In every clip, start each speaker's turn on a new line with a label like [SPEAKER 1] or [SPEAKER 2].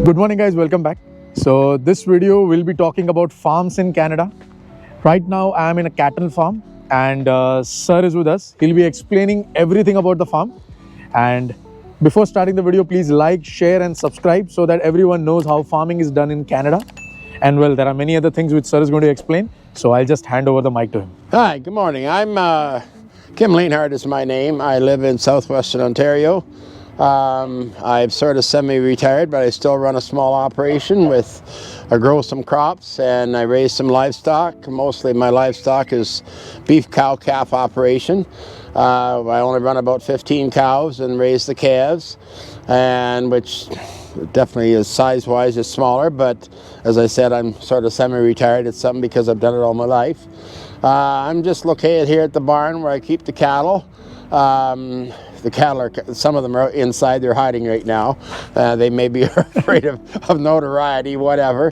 [SPEAKER 1] Good morning guys, welcome back. So this video will be talking about farms in Canada. Right now I am in a cattle farm and sir is with us. He'll be explaining everything about the farm. And before starting the video, please like, share and subscribe so that everyone knows how farming is done in Canada. And well, there are many other things which sir is going to explain. So I'll just hand over the mic to him.
[SPEAKER 2] Hi, good morning. I'm Kim Leanhart is my name. I live in southwestern Ontario. I've sort of semi-retired, but I still run a small operation with I grow some crops and I raise some livestock. Mostly my livestock is beef cow calf operation. I only run about 15 cows and raise the calves, and which definitely is size-wise is smaller, but as I said, I'm sort of semi-retired. It's something because I've done it all my life. I'm just located here at the barn where I keep the cattle. The cattle are, some of them are inside, they're hiding right now. They may be afraid of notoriety, whatever.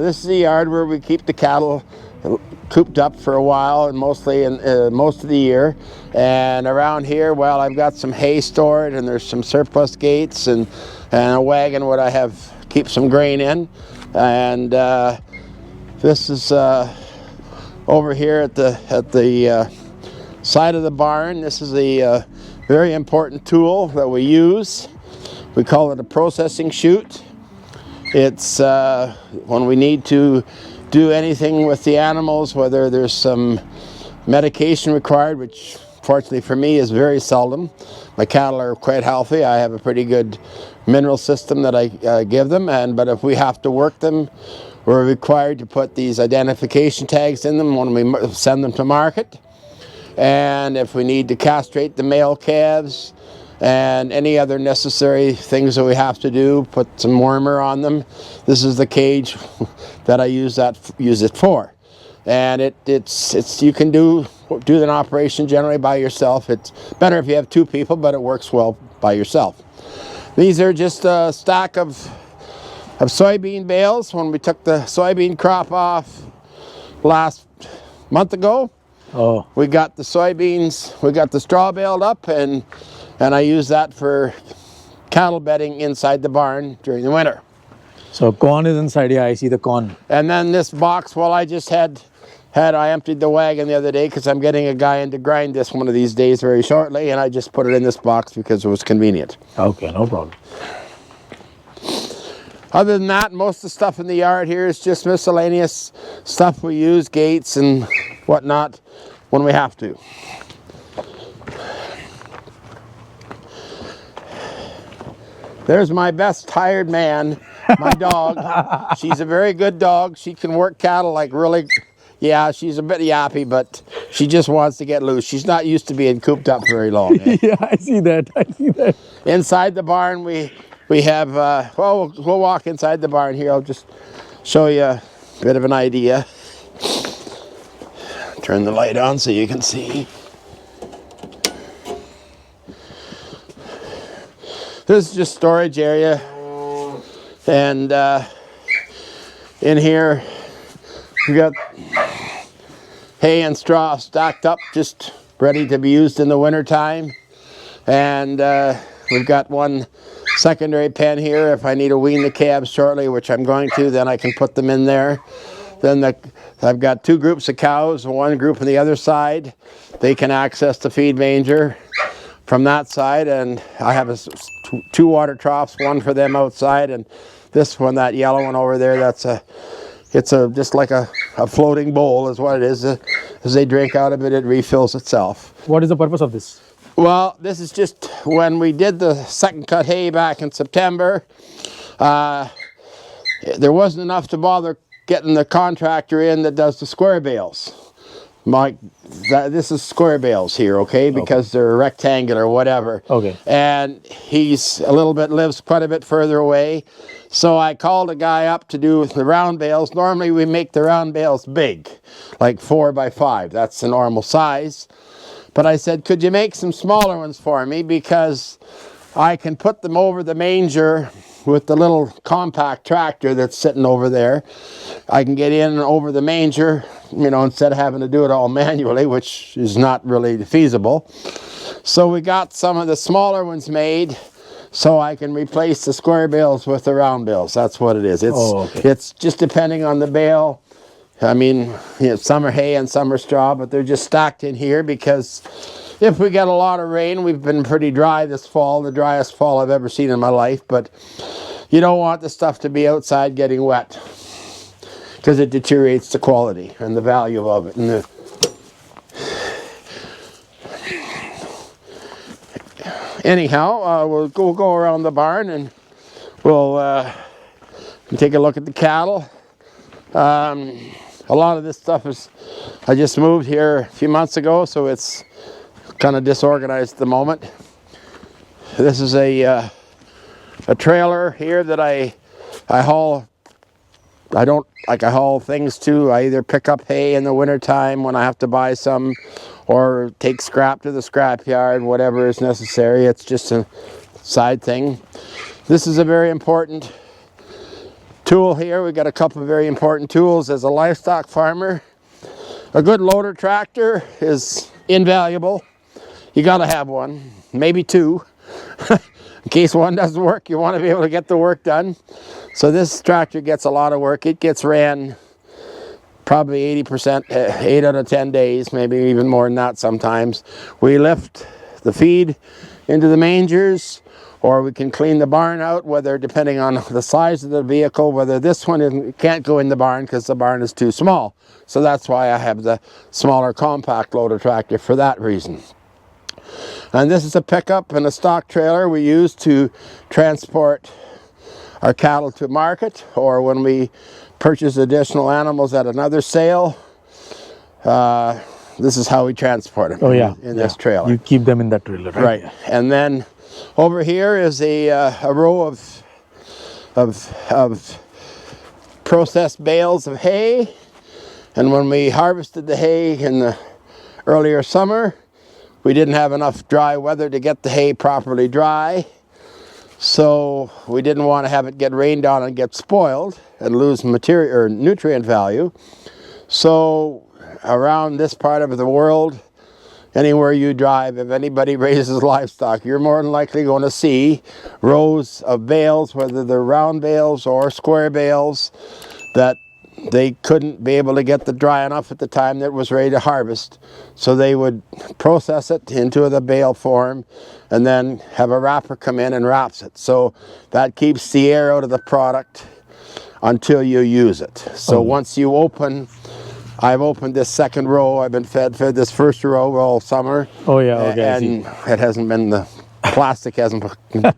[SPEAKER 2] This is the yard where we keep the cattle cooped up for a while, and mostly in most of the year. And around here, well, I've got some hay stored, and there's some surplus gates and a wagon where I keep some grain in. And this is over here at the side of the barn. This is a very important tool that we use. We call it a processing chute. It's when we need to do anything with the animals, whether there's some medication required, which fortunately for me is very seldom. My cattle are quite healthy. I have a pretty good mineral system that I give them, but if we have to work them, we're required to put these identification tags in them when we send them to market. And if we need to castrate the male calves and any other necessary things that we have to do, put some wormer on them. This is the cage that I use it for. And it's you can do an operation generally by yourself. It's better if you have two people, but it works well by yourself. These are just a stack of soybean bales. When we took the soybean crop off last month ago, we got the soybeans, we got the straw baled up, and I use that for cattle bedding inside the barn during the winter.
[SPEAKER 1] So corn is inside, yeah, I see the corn.
[SPEAKER 2] And then this box, well, I just I emptied the wagon the other day because I'm getting a guy in to grind this one of these days very shortly, and I just put it in this box because it was convenient.
[SPEAKER 1] Okay, no problem.
[SPEAKER 2] Other than that, most of the stuff in the yard here is just miscellaneous stuff we use, gates and whatnot, when we have to. There's my best tired man, my dog. She's a very good dog. She can work cattle like really, yeah, she's a bit yappy, but she just wants to get loose. She's not used to being cooped up very long.
[SPEAKER 1] Yeah, I see that.
[SPEAKER 2] Inside the barn, we have, well, we'll walk inside the barn here. I'll just show you a bit of an idea. Turn the light on so you can see. This is just storage area. And in here, we got hay and straw stacked up, just ready to be used in the winter time. And we've got one secondary pen here. If I need to wean the calves shortly, which I'm going to, then I can put them in there. Then I've got two groups of cows, one group on the other side. They can access the feed manger from that side, and I have two water troughs, one for them outside, and this one, that yellow one over there, it's just like a floating bowl is what it is. As they drink out of it, it refills itself.
[SPEAKER 1] What is the purpose of this?
[SPEAKER 2] Well, this is just when we did the second cut hay back in September, there wasn't enough to bother getting the contractor in that does the square bales. This is square bales here, okay, because they're rectangular, whatever.
[SPEAKER 1] Okay.
[SPEAKER 2] And he's lives quite a bit further away. So I called a guy up to do the round bales. Normally we make the round bales big, like 4 by 5. That's the normal size. But I said, could you make some smaller ones for me? Because I can put them over the manger with the little compact tractor that's sitting over there. I can get in and over the manger, you know, instead of having to do it all manually, which is not really feasible. So we got some of the smaller ones made. so I can replace the square bales with the round bales. That's what it is. It's just depending on the bale. I mean, some are hay and some are straw, but they're just stacked in here because if we get a lot of rain, we've been pretty dry this fall, the driest fall I've ever seen in my life, but you don't want the stuff to be outside getting wet because it deteriorates the quality and the value of it. And anyhow, we'll go around the barn and we'll take a look at the cattle. A lot of this stuff I just moved here a few months ago, so it's kind of disorganized at the moment. This is a trailer here that I haul. I haul things to. I either pick up hay in the wintertime when I have to buy some, or take scrap to the scrap yard, whatever is necessary. It's just a side thing. This is a very important tool here. We've got a couple of very important tools as a livestock farmer. A good loader tractor is invaluable. You got to have one, maybe two. In case one doesn't work, you want to be able to get the work done. So this tractor gets a lot of work. It gets ran probably 80%, 8 out of 10 days, maybe even more than that sometimes. We lift the feed into the mangers, or we can clean the barn out, whether depending on the size of the vehicle, whether this one can't go in the barn because the barn is too small. So that's why I have the smaller compact loader tractor for that reason. And this is a pickup and a stock trailer we use to transport our cattle to market, or when we purchase additional animals at another sale. This is how we transport them in this trailer.
[SPEAKER 1] You keep them in that trailer, right?
[SPEAKER 2] Right. And then over here is a row of processed bales of hay. And when we harvested the hay in the earlier summer, we didn't have enough dry weather to get the hay properly dry. So we didn't want to have it get rained on and get spoiled and lose material or nutrient value. So around this part of the world, anywhere you drive, if anybody raises livestock, you're more than likely going to see rows of bales, whether they're round bales or square bales, that they couldn't be able to get the dry enough at the time that it was ready to harvest. So they would process it into the bale form and then have a wrapper come in and wraps it. So that keeps the air out of the product until you use it. So once you open, I've opened this second row. I've been fed this first row all summer.
[SPEAKER 1] Oh yeah, okay.
[SPEAKER 2] And it hasn't been, the plastic hasn't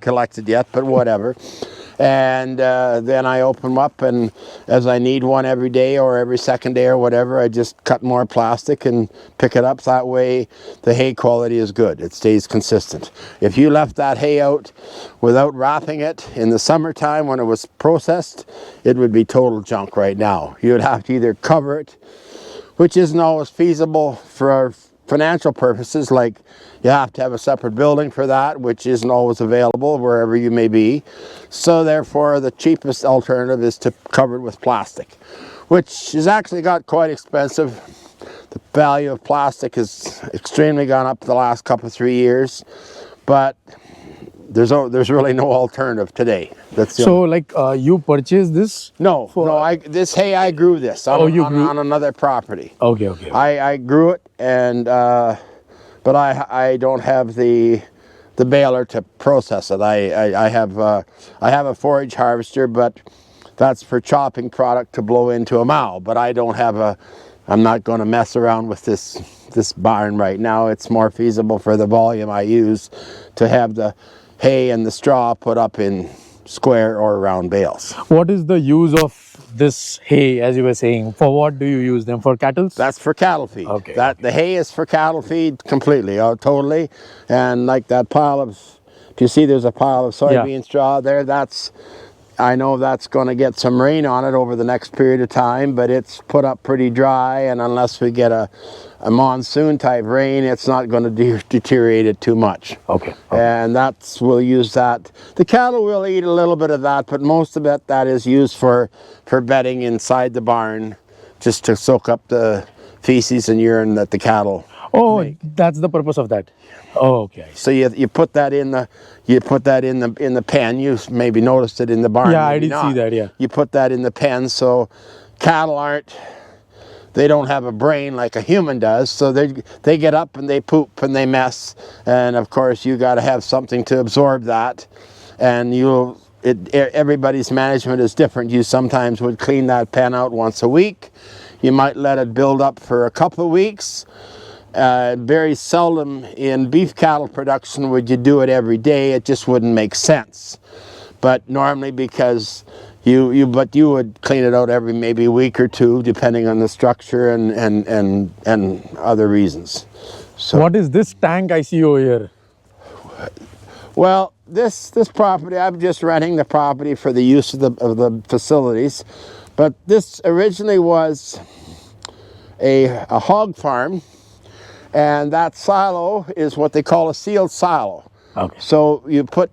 [SPEAKER 2] collected yet, but whatever. And then I open them up, and as I need one every day or every second day or whatever, I just cut more plastic and pick it up. So that way the hay quality is good. It stays consistent. If you left that hay out without wrapping it in the summertime when it was processed, it would be total junk right now. You would have to either cover it, which isn't always feasible for our financial purposes, like you have to have a separate building for that, which isn't always available wherever you may be. So therefore the cheapest alternative is to cover it with plastic, which has actually got quite expensive. The value of plastic has extremely gone up the last couple of 3 years, but there's really no alternative today.
[SPEAKER 1] So like you purchased this?
[SPEAKER 2] No, this hay I grew this on another property.
[SPEAKER 1] Okay.
[SPEAKER 2] I grew it, and but I don't have the baler to process it. I have a forage harvester, but that's for chopping product to blow into a mow. But I don't have I'm not going to mess around with this barn right now. It's more feasible for the volume I use to have the hay and the straw put up in square or round bales.
[SPEAKER 1] What is the use of this hay, as you were saying? For what do you use them? For cattle?
[SPEAKER 2] That's for cattle feed.
[SPEAKER 1] Okay.
[SPEAKER 2] The hay is for cattle feed completely, totally. And like that pile of, if you see there's a pile of soybean straw there, I know that's going to get some rain on it over the next period of time, but it's put up pretty dry, and unless we get a monsoon type rain, it's not going to deteriorate it too much.
[SPEAKER 1] Okay.
[SPEAKER 2] And we'll use that. The cattle will eat a little bit of that, but most of it that is used for bedding inside the barn, just to soak up the feces and urine that the cattle
[SPEAKER 1] Oh,
[SPEAKER 2] make.
[SPEAKER 1] that's the purpose of that. Oh, okay.
[SPEAKER 2] So you put that in the pen. You maybe noticed it in the barn.
[SPEAKER 1] Yeah, I
[SPEAKER 2] maybe
[SPEAKER 1] did see
[SPEAKER 2] not.
[SPEAKER 1] that, yeah.
[SPEAKER 2] You put that in the pen, so cattle they don't have a brain like a human does. So they get up and they poop and they mess, and of course you got to have something to absorb that, and everybody's management is different. You sometimes would clean that pen out once a week. You might let it build up for a couple of weeks. Very seldom in beef cattle production would you do it every day. It just wouldn't make sense. But normally, because you would clean it out every maybe week or two, depending on the structure and other reasons. So
[SPEAKER 1] What is this tank I see over here?
[SPEAKER 2] well, this property, I'm just renting the property for the use of the facilities, but this originally was a hog farm. And that silo is what they call a sealed silo.
[SPEAKER 1] Okay.
[SPEAKER 2] So you put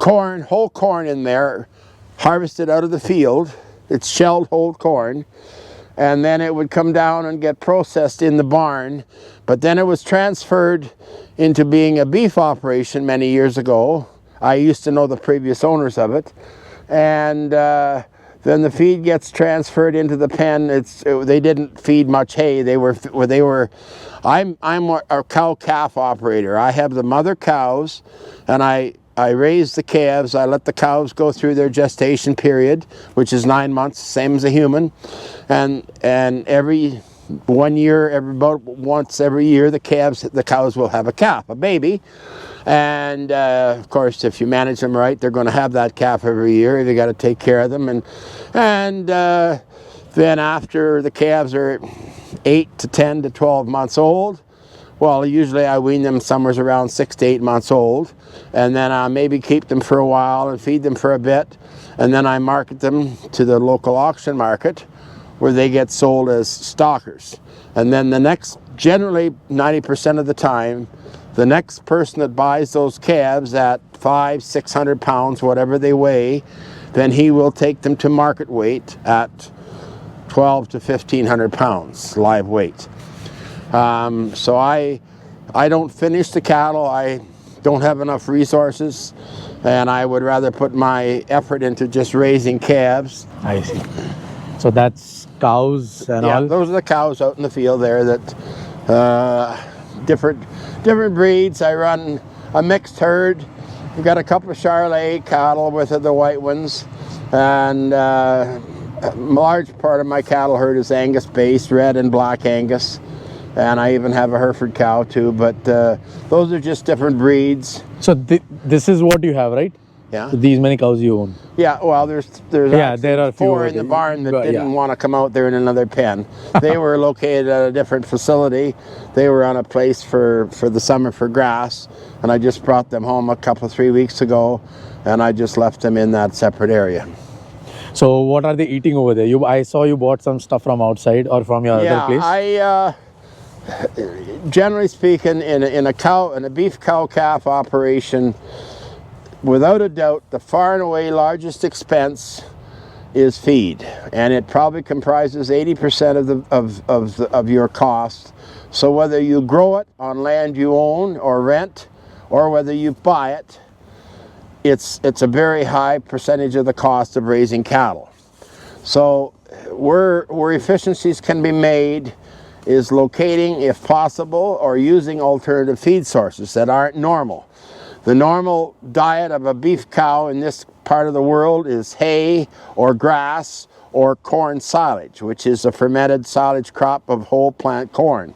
[SPEAKER 2] whole corn in there, harvested out of the field. It's shelled whole corn. And then it would come down and get processed in the barn. But then it was transferred into being a beef operation many years ago. I used to know the previous owners of it. And then the feed gets transferred into the pen. They didn't feed much hay. I'm a cow-calf operator. I have the mother cows, and I raise the calves. I let the cows go through their gestation period, which is 9 months, same as a human. And every 1 year, about once every year, the cows will have a calf, a baby. And of course, if you manage them right, they're going to have that calf every year. You got to take care of them, and then after the calves are 8 to 10 to 12 months old, well, usually I wean them somewhere around 6 to 8 months old, and then I maybe keep them for a while and feed them for a bit, and then I market them to the local auction market, where they get sold as stockers. And then generally 90% of the time, the next person that buys those calves at 500-600 pounds, whatever they weigh, then he will take them to market weight at 12 to 1,500 pounds live weight. So I don't finish the cattle. I don't have enough resources, and I would rather put my effort into just raising calves.
[SPEAKER 1] I see. So that's cows and
[SPEAKER 2] Yeah,
[SPEAKER 1] all?
[SPEAKER 2] those are the cows out in the field there that different breeds. I run a mixed herd. We've got a couple of Charolais cattle with the white ones, and a large part of my cattle herd is Angus based, red and black Angus, and I even have a Hereford cow too, but those are just different breeds.
[SPEAKER 1] So this is what you have, right?
[SPEAKER 2] Yeah.
[SPEAKER 1] So these many cows you own?
[SPEAKER 2] Yeah, well, there's
[SPEAKER 1] Yeah, there are a few
[SPEAKER 2] 4 in the barn that didn't want to come out there in another pen. They were located at a different facility. They were on a place for the summer for grass, and I just brought them home a couple 3 weeks ago, and I just left them in that separate area.
[SPEAKER 1] So what are they eating over there? I saw you bought some stuff from outside or from your other place?
[SPEAKER 2] Yeah, generally speaking, in a beef cow-calf operation, without a doubt, the far and away largest expense is feed, and it probably comprises 80% of your cost. So whether you grow it on land you own or rent, or whether you buy it, it's a very high percentage of the cost of raising cattle. So where efficiencies can be made is locating, if possible, or using alternative feed sources that aren't normal. The normal diet of a beef cow in this part of the world is hay or grass or corn silage, which is a fermented silage crop of whole plant corn.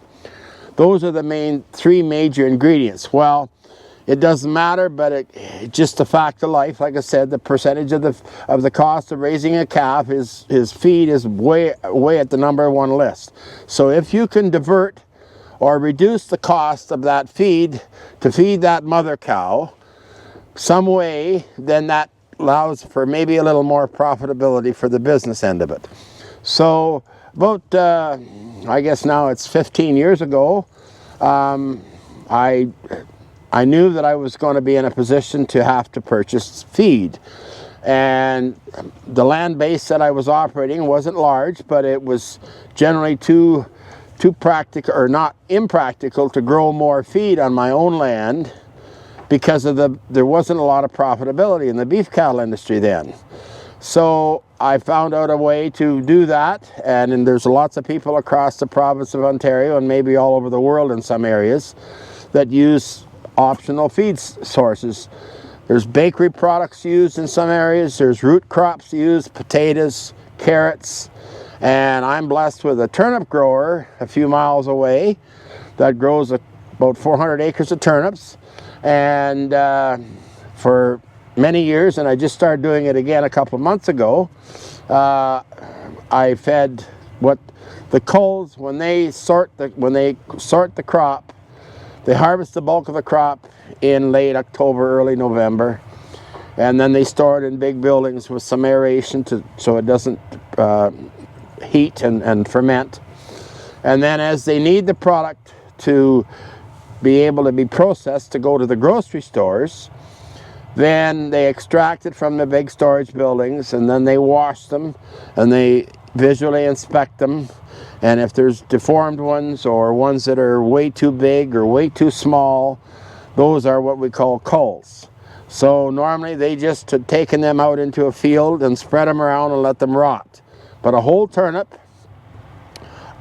[SPEAKER 2] Those are the 3 major ingredients. Well, it doesn't matter, but it's just a fact of life. Like I said, the percentage of the cost of raising a calf his feed is way at the #1 list. So if you can divert or reduce the cost of that feed to feed that mother cow some way, then that allows for maybe a little more profitability for the business end of it. So about, I guess now it's 15 years ago, I knew that I was going to be in a position to have to purchase feed. And the land base that I was operating wasn't large, but it was generally too too practical, or not impractical, to grow more feed on my own land because of there wasn't a lot of profitability in the beef cattle industry then. So I found out a way to do that, and there's lots of people across the province of Ontario and maybe all over the world in some areas that use optional feed sources. There's bakery products used in some areas, there's root crops used, potatoes, carrots, and I'm blessed with a turnip grower a few miles away that grows about 400 acres of turnips, and for many years, and I just started doing it again a couple of months ago. I fed what the culls, when they sort the crop, they harvest the bulk of the crop in late October, early November, and then they store it in big buildings with some aeration so it doesn't heat and ferment. And then as they need the product to be able to be processed to go to the grocery stores, then they extract it from the big storage buildings, and then they wash them and they visually inspect them. And if there's deformed ones or ones that are way too big or way too small, those are what we call culls. So normally they just had taken them out into a field and spread them around and let them rot. But a whole turnip,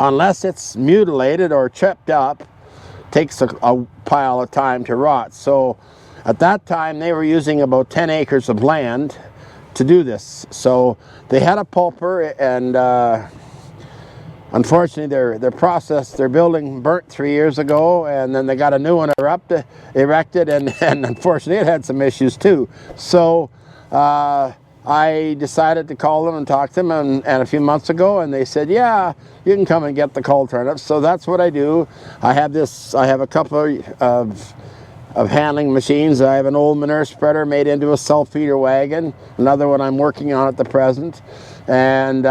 [SPEAKER 2] unless it's mutilated or chipped up, takes a pile of time to rot. So at that time they were using about 10 acres of land to do this. So they had a pulper, and unfortunately their building burnt 3 years ago, and then they got a new one erected, and unfortunately it had some issues too. So I decided to call them and talk to them, and a few months ago, and they said, yeah, you can come and get the cull turnips. So that's what I do. I have a couple of handling machines. I have an old manure spreader made into a self-feeder wagon, another one I'm working on at the present, and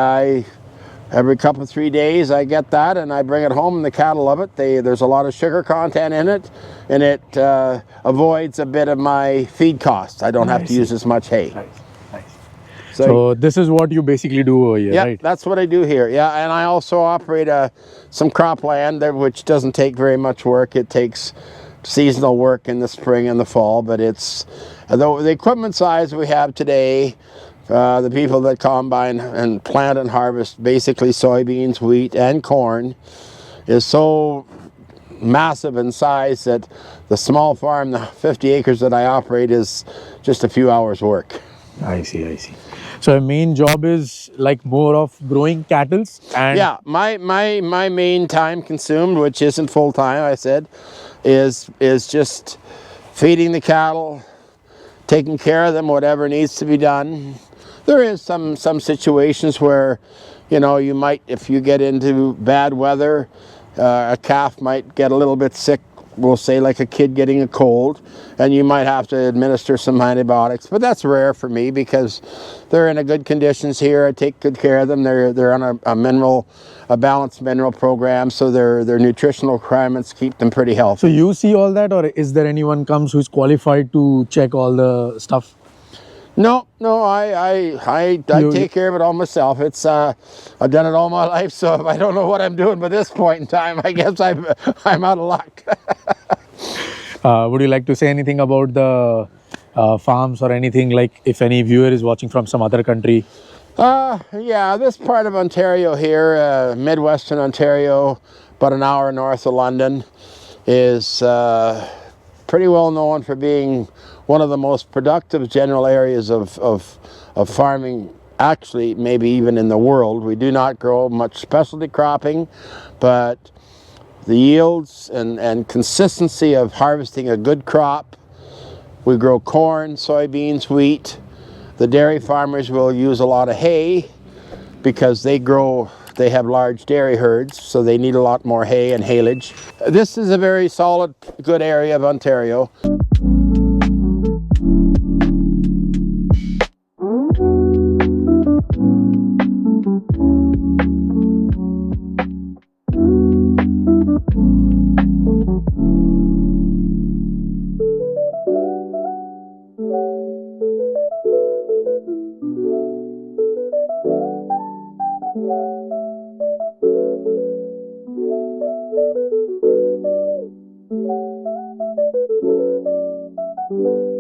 [SPEAKER 2] every couple of 3 days I get that and I bring it home, and the cattle love it. There's a lot of sugar content in it, and it avoids a bit of my feed costs. I don't have to use as much hay.
[SPEAKER 1] Nice.
[SPEAKER 2] So
[SPEAKER 1] this is what you basically do over here,
[SPEAKER 2] yeah,
[SPEAKER 1] right?
[SPEAKER 2] that's what I do here. Yeah, and I also operate some cropland there, which doesn't take very much work. It takes seasonal work in the spring and the fall, but the equipment size we have today, the people that combine and plant and harvest basically soybeans, wheat, and corn, is so massive in size that the small farm, the 50 acres that I operate, is just a few hours work.
[SPEAKER 1] I see. So your main job is like more of growing cattle, and
[SPEAKER 2] yeah, my main time consumed, which isn't full time, I said, is just feeding the cattle, taking care of them, whatever needs to be done. There is some situations where, you might, if you get into bad weather, a calf might get a little bit sick, we'll say like a kid getting a cold, and you might have to administer some antibiotics, but that's rare for me because they're in a good conditions here. I take good care of them. They're on a balanced mineral program, so their nutritional requirements keep them pretty healthy.
[SPEAKER 1] So you see all that, or is there anyone comes who's qualified to check all the stuff?
[SPEAKER 2] No, I take care of it all myself. It's I've done it all my life, so if I don't know what I'm doing by this point in time, I guess I'm out of luck.
[SPEAKER 1] Would you like to say anything about the farms or anything, like if any viewer is watching from some other country?
[SPEAKER 2] Yeah, this part of Ontario here, Midwestern Ontario, about an hour north of London, is pretty well known for being one of the most productive general areas of farming, actually maybe even in the world. We do not grow much specialty cropping, but the yields and consistency of harvesting a good crop. We grow corn, soybeans, wheat. The dairy farmers will use a lot of hay because they have large dairy herds, so they need a lot more hay and haylage. This is a very solid, good area of Ontario.
[SPEAKER 1] you.